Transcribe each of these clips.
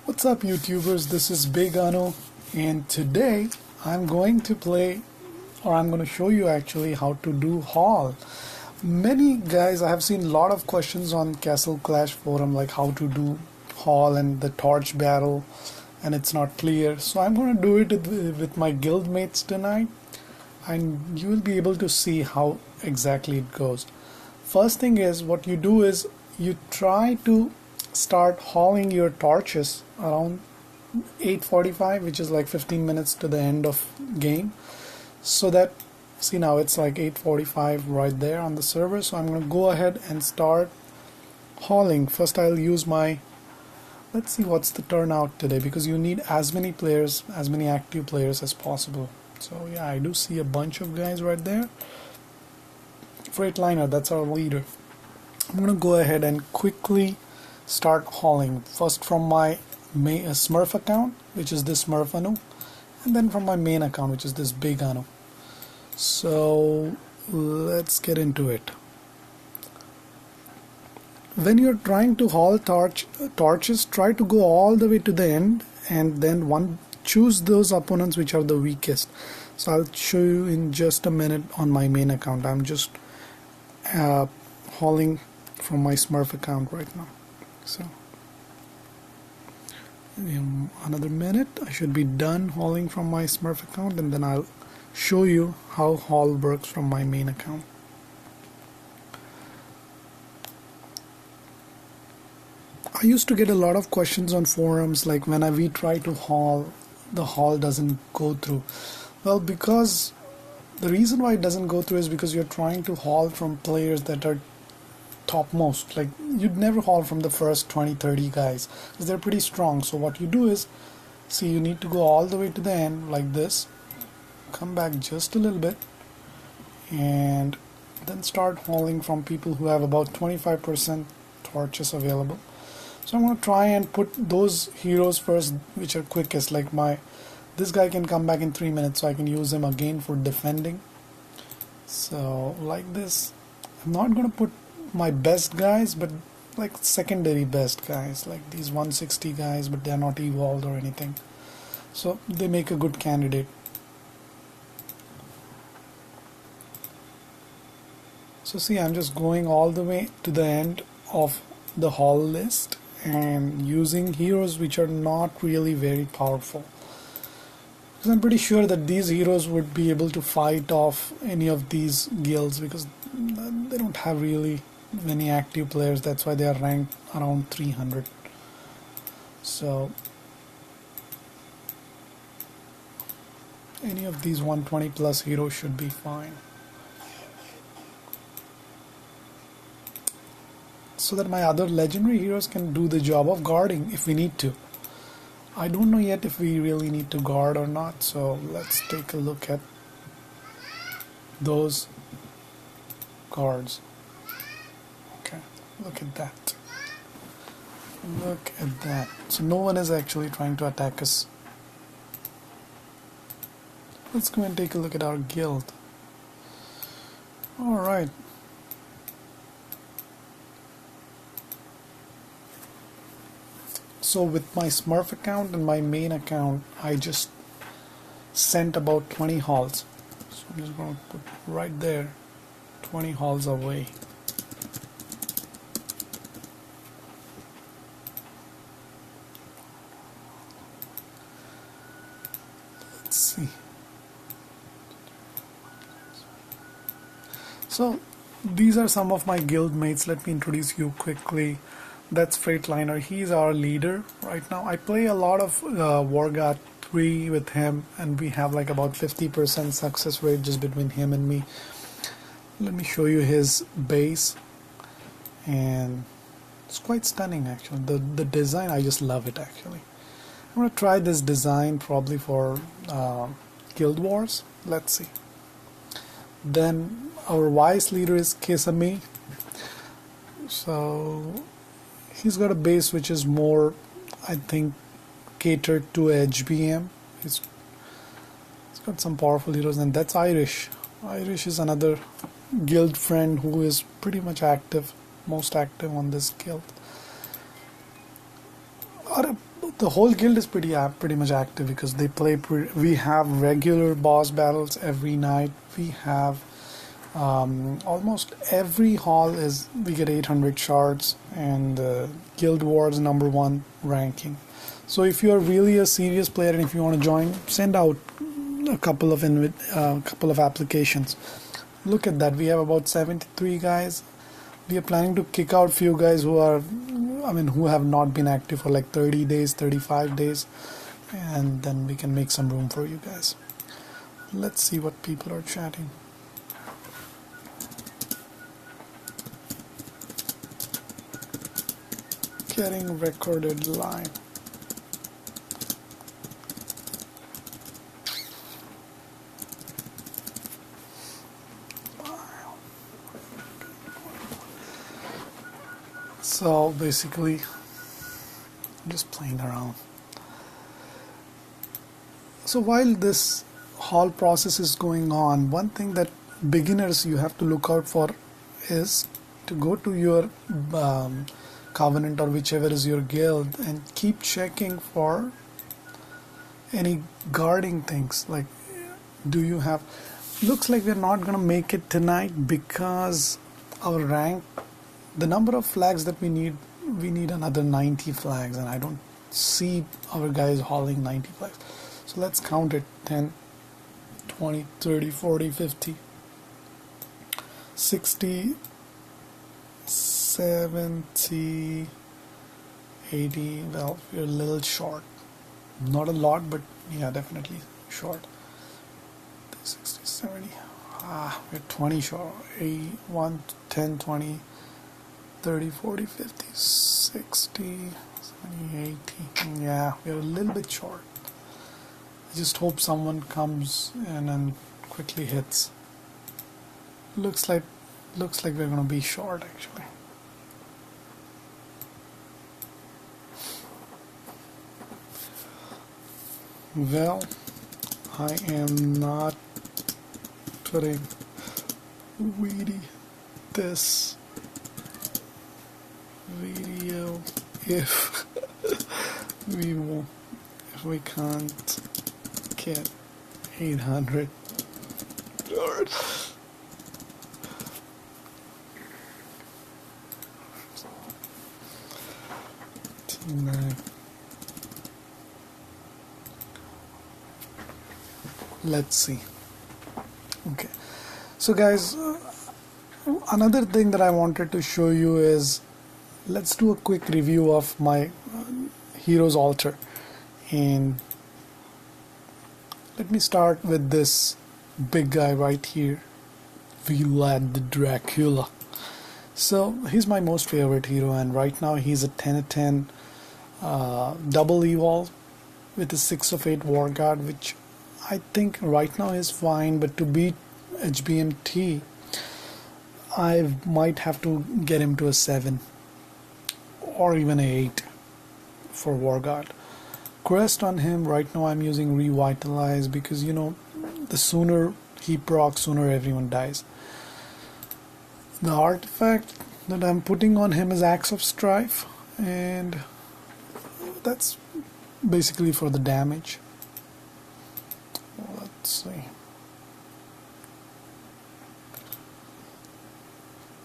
What's up YouTubers, this is Big Anu and today I'm going to play, or I'm going to show you actually how to do haul. Many guys, I have seen a lot of questions on Castle Clash forum like how to do haul and the torch battle, and it's not clear. So I'm going to do it with my guild mates tonight and you will be able to see how exactly it goes. First thing is, what you do is you try to start hauling your torches around 8:45, which is like 15 minutes to the end of game, so that, see, now it's like 8:45 right there on the server. So I'm going to go ahead and start hauling. First I'll use my, let's see what's the turnout today, because you need as many players, as many active players as possible. So yeah, I do see a bunch of guys right there. Freightliner, that's our leader. I'm going to go ahead and quickly start hauling, first from my Smurf account, which is this Smurf Anu, and then from my main account, which is this Big Anu. So let's get into it. When you're trying to haul torches, try to go all the way to the end and then choose those opponents which are the weakest. So I'll show you in just a minute on my main account. I'm just hauling from my Smurf account right now. So in another minute I should be done hauling from my Smurf account, and then I'll show you how haul works from my main account. I used to get a lot of questions on forums like when we try to haul, the haul doesn't go through. Well, because the reason why it doesn't go through is because you're trying to haul from players that are topmost. Like, you'd never haul from the first 20-30 guys because they're pretty strong. So what you do is, see, you need to go all the way to the end like this, come back just a little bit, and then start hauling from people who have about 25% torches available. So I'm going to try and put those heroes first which are quickest, like this guy can come back in 3 minutes, so I can use him again for defending. So like this, I'm not going to put my best guys, but like secondary best guys, like these 160 guys, but they're not evolved or anything, so they make a good candidate. So see, I'm just going all the way to the end of the haul list and using heroes which are not really very powerful, because I'm pretty sure that these heroes would be able to fight off any of these guilds, because they don't have really many active players. That's why they are ranked around 300. So any of these 120 plus heroes should be fine, so that my other legendary heroes can do the job of guarding if we need to. I don't know yet if we really need to guard or not, so let's take a look at those guards. Okay, look at that. Look at that. So no one is actually trying to attack us. Let's go and take a look at our guild. Alright. So with my Smurf account and my main account, I just sent about 20 hauls. So I'm just going to put right there, 20 hauls away. Let's see. So these are some of my guild mates. Let me introduce you quickly. That's Freightliner. He's our leader right now. I play a lot of Wargat 3 with him, and we have like about 50% success rate just between him and me. Let me show you his base, and it's quite stunning actually. The design, I just love it actually. I'm gonna try this design probably for Guild Wars. Let's see. Then our vice leader is Kesame. So he's got a base which is more, I think, catered to HBM. He's got some powerful heroes, and that's Irish. Irish is another guild friend who is pretty much active, most active on this guild. Or the whole guild is pretty much active because they play. We have regular boss battles every night. We have almost every hall is we get 800 shards and Guild Wars #1 ranking. So if you're really a serious player and if you want to join, send out a couple of applications. Look at that, we have about 73 guys. We are planning to kick out few guys who have not been active for like 30 days, 35 days, and then we can make some room for you guys. Let's see what people are chatting. Getting recorded live. So basically, I'm just playing around. So while this whole process is going on, one thing that beginners you have to look out for is to go to your covenant or whichever is your guild and keep checking for any guarding things. Like, do you have... Looks like we're not gonna make it tonight because our rank, the number of flags that we need another 90 flags, and I don't see our guys hauling 90 flags. So let's count it: 10, 20, 30, 40, 50, 60, 70, 80. Well, we're a little short. Not a lot, but yeah, definitely short. 60, 70. We're 20 short. 1, 10, 20, 30, 40, 50, 60, 70, 80. Yeah, we're a little bit short. I just hope someone comes in and quickly hits. Looks like we're gonna be short actually. Well, I am not putting weedy this video if we can't get 800. Lord. Let's see. Okay, so guys, another thing that I wanted to show you is, let's do a quick review of my Heroes Altar. And let me start with this big guy right here, Vlad the Dracula. So he's my most favorite hero, and right now he's a 10/10 double evolve with a 6/8 War Guard, which I think right now is fine, but to beat HBMT I might have to get him to a 7 or even a 8 for War Guard. Crest on him right now I'm using Revitalize because, you know, the sooner he procs, sooner everyone dies. The artifact that I'm putting on him is Axe of Strife, and that's basically for the damage. Let's see.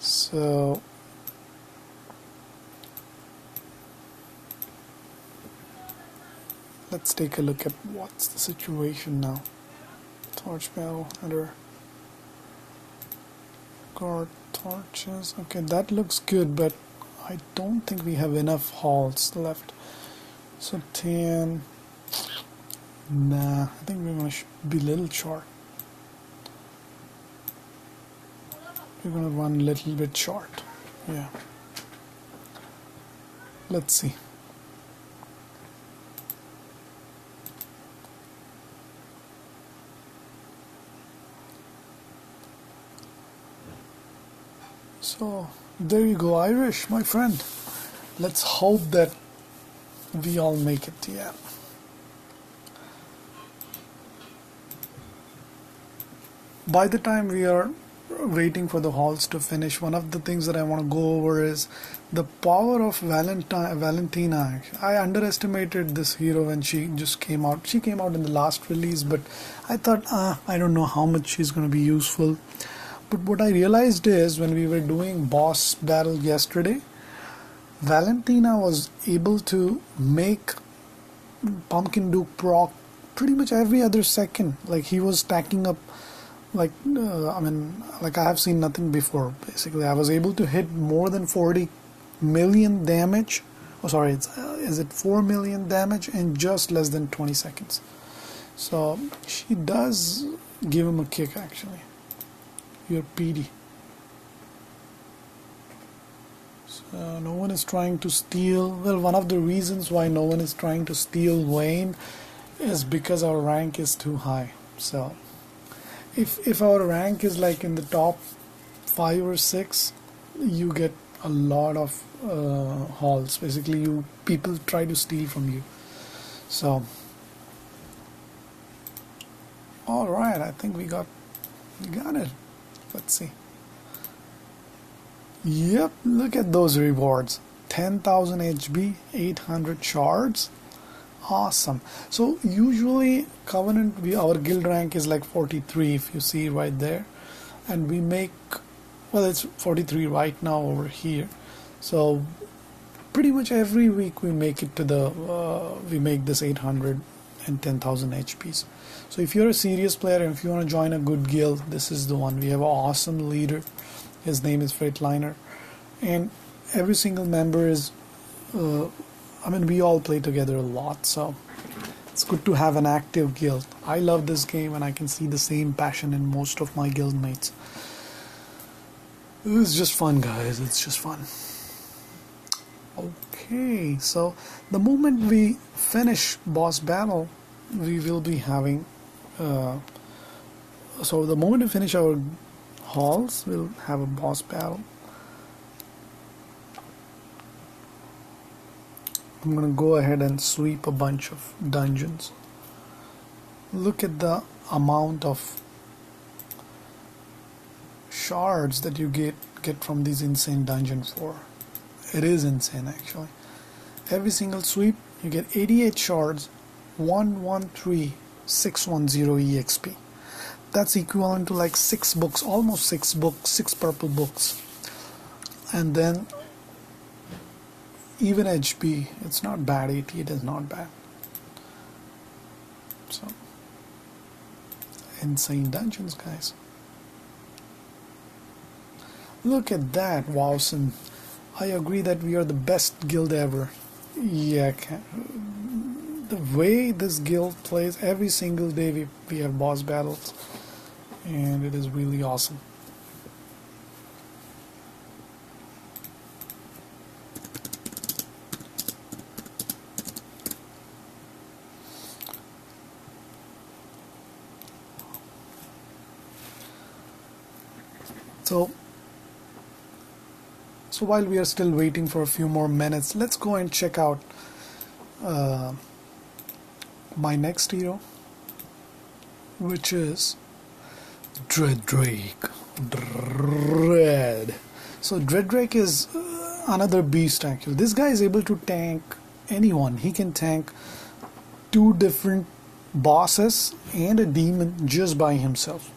So let's take a look at what's the situation now. Torch barrel, header, guard torches. Okay, that looks good, but I don't think we have enough halls left. So 10. Nah, I think we're gonna be a little short. We're gonna run a little bit short. Yeah. Let's see. So there you go, Irish, my friend. Let's hope that we all make it. Yeah. By the time we are waiting for the halls to finish, one of the things that I want to go over is the power of Valentina. I underestimated this hero when she just came out. She came out in the last release, but I thought, I don't know how much she's going to be useful. But what I realized is when we were doing boss battle yesterday, Valentina was able to make Pumpkin Duke proc pretty much every other second. Like he was stacking up, like like I have seen nothing before. Basically, I was able to hit more than 40 million damage. Oh, sorry, is it 4 million damage in just less than 20 seconds? So she does give him a kick actually. You're PD. So no one is trying to steal. Well, one of the reasons why no one is trying to steal Vayne is because our rank is too high. So if our rank is like in the top 5 or 6, you get a lot of hauls. Basically, people try to steal from you. So all right, I think we got it. Let's see. Yep, look at those rewards. 10,000 HB, 800 shards. Awesome. So usually Covenant, our guild rank is like 43, if you see right there, and we make, well, it's 43 right now over here. So pretty much every week we make it to the we make this 800 and 10,000 HPs. So if you're a serious player and if you want to join a good guild, this is the one. We have an awesome leader. His name is Freightliner, and every single member is we all play together a lot, so it's good to have an active guild. I love this game and I can see the same passion in most of my guild mates. It's just fun, guys. It's just fun. Okay, so the moment we finish boss battle, we will be having so the moment we finish our halls, we'll have a boss battle. I'm gonna go ahead and sweep a bunch of dungeons. Look at the amount of shards that you get from these insane dungeon 4. It is insane actually. Every single sweep you get 88 shards, 113610 EXP. That's equivalent to like 6 books, almost 6 books, 6 purple books. And then even HP, it's not bad. 88 is not bad. So insane dungeons, guys. Look at that, Wowson. I agree that we are the best guild ever. Yeah, the way this guild plays, every single day we have boss battles, and it is really awesome. So while we are still waiting for a few more minutes, let's go and check out my next hero, which is Dread. So Dread is another beast actually. This guy is able to tank anyone. He can tank 2 different bosses and a demon just by himself.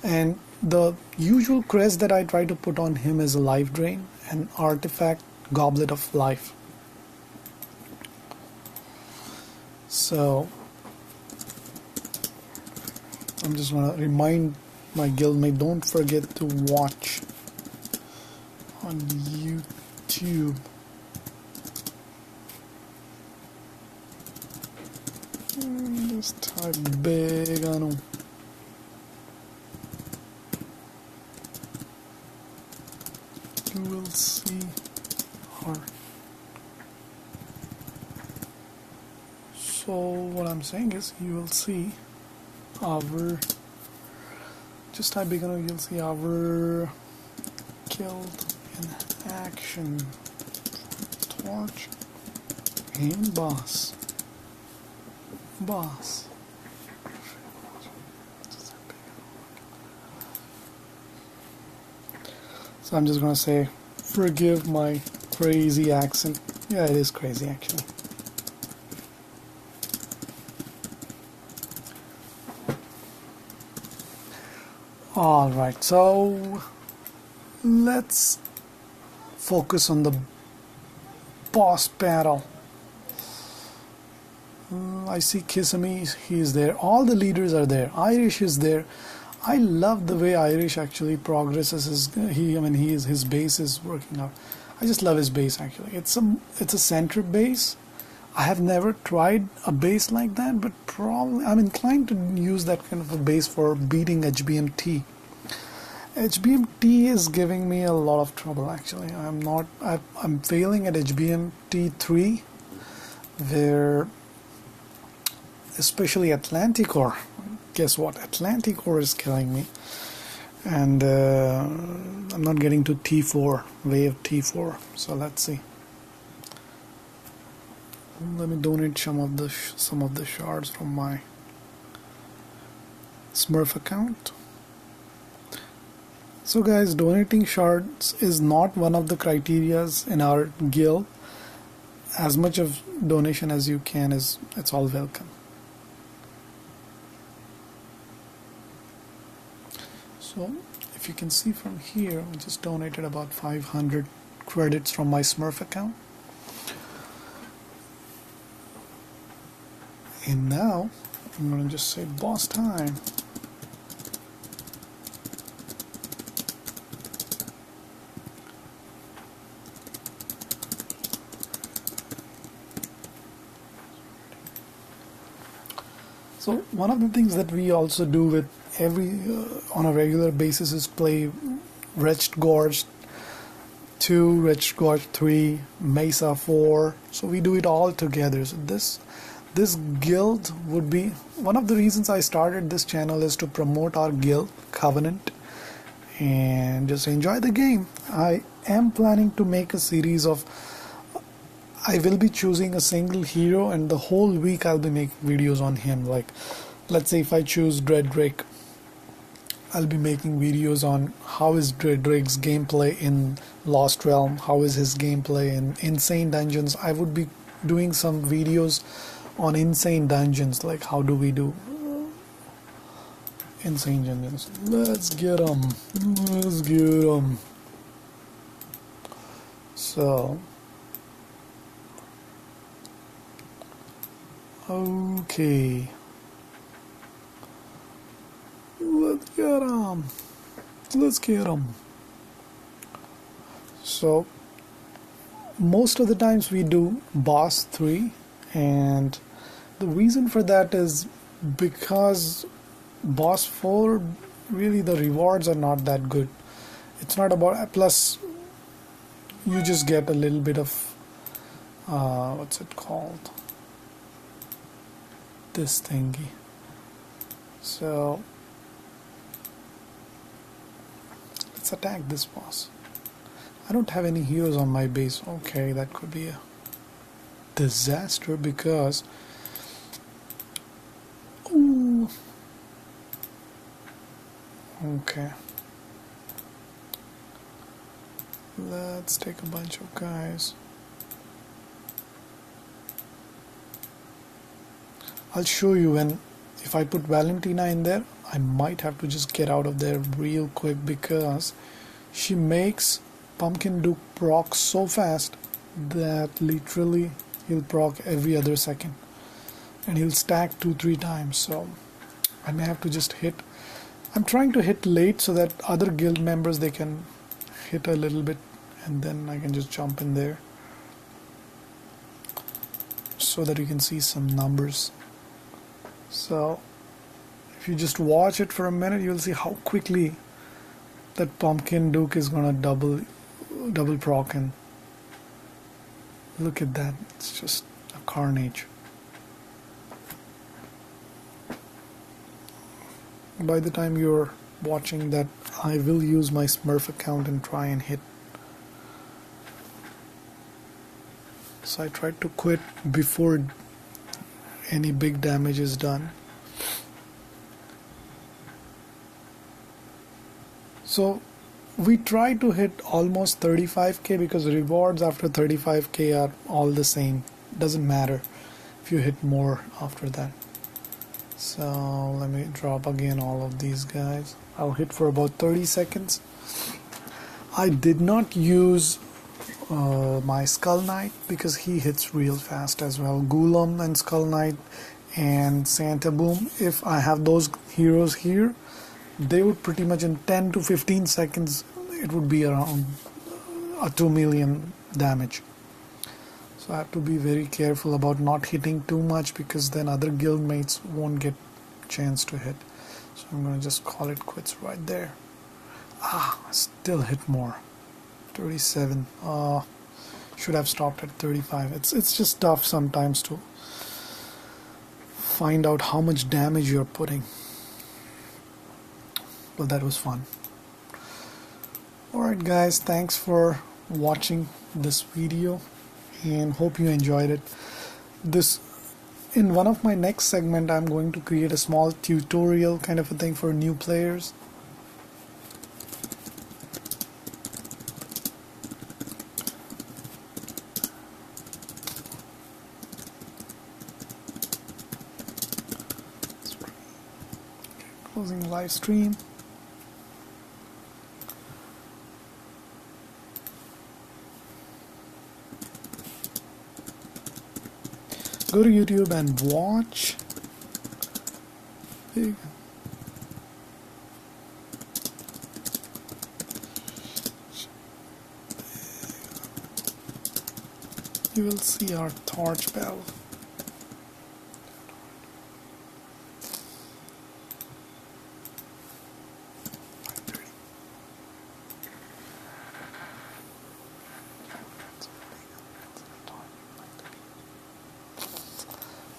And the usual crest that I try to put on him is a life drain and artifact Goblet of Life. So I'm just gonna remind my guildmate, don't forget to watch on YouTube. Just type big Anu. You will see her. So what I'm saying is you will see our, just type big Anu, you'll see our killed in action torch and boss. So I'm just gonna say, forgive my crazy accent. Yeah, it is crazy actually. Alright, so let's focus on the boss battle. I see Kisame, he is there. All the leaders are there. Irish is there. I love the way Irish actually progresses. His base is working out. I just love his base actually. It's a center base. I have never tried a base like that, but probably I'm inclined to use that kind of a base for beating HBMT. HBMT is giving me a lot of trouble actually. I'm failing at HBMT 3, where especially Atlanticor. Guess what? Atlanticor is killing me, and I'm not getting to T4, wave T4. So let's see. Let me donate some of the shards from my Smurf account. So guys, donating shards is not one of the criterias in our guild. As much of donation as you can it's all welcome. So if you can see from here, I just donated about 500 credits from my Smurf account. And now I'm going to just say boss time. So one of the things that we also do with on a regular basis is play Wretched Gorge 2, Wretched Gorge 3, Mesa 4. So we do it all together. So this guild would be one of the reasons I started this channel, is to promote our guild Covenant and just enjoy the game. I am planning to make a series of, I will be choosing a single hero and the whole week I'll be making videos on him. Like let's say if I choose Dreaddrake, I'll be making videos on how is Dreaddrake's gameplay in Lost Realm, how is his gameplay in Insane Dungeons. I would be doing some videos on Insane Dungeons, like how do we do Insane Dungeons. Let's get 'em. Let's get 'em. So okay, let's get 'em. Let's get 'em. So most of the times we do boss 3, and the reason for that is because boss 4, really the rewards are not that good. It's not about, plus you just get a little bit of what's it called, this thingy. So let's attack this boss. I don't have any heroes on my base. Okay, that could be a disaster because ooh, okay, let's take a bunch of guys. I'll show you when, if I put Valentina in there, I might have to just get out of there real quick because she makes Pumpkin Duke proc so fast that literally he'll proc every other second and he'll stack 2-3 times. So I may have to just hit, I'm trying to hit late so that other guild members, they can hit a little bit and then I can just jump in there so that you can see some numbers. So if you just watch it for a minute, you'll see how quickly that Pumpkin Duke is gonna double proc, and look at that, it's just a carnage. By the time you're watching that, I will use my Smurf account and try and hit. So I tried to quit before any big damage is done. So we try to hit almost 35k because rewards after 35k are all the same. Doesn't matter if you hit more after that. So let me drop again all of these guys. I'll hit for about 30 seconds. I did not use my Skull Knight because he hits real fast as well. Golem and Skull Knight and Santa Boom, if I have those heroes here, they would pretty much in 10 to 15 seconds it would be around a 2 million damage. So I have to be very careful about not hitting too much because then other guild mates won't get chance to hit. So I'm going to just call it quits right there. I still hit more. 37. Should have stopped at 35. It's just tough sometimes to find out how much damage you're putting. But that was fun. Alright guys, thanks for watching this video and hope you enjoyed it. In one of my next segment I'm going to create a small tutorial kind of a thing for new players. Closing live stream. Go to YouTube and watch. You will see our torch bell.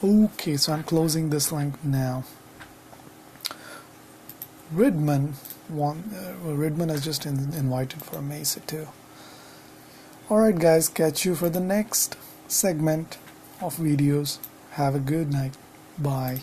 Okay, so I'm closing this link now. Ridman has just invited for a Mesa too. Alright guys, catch you for the next segment of videos. Have a good night. Bye.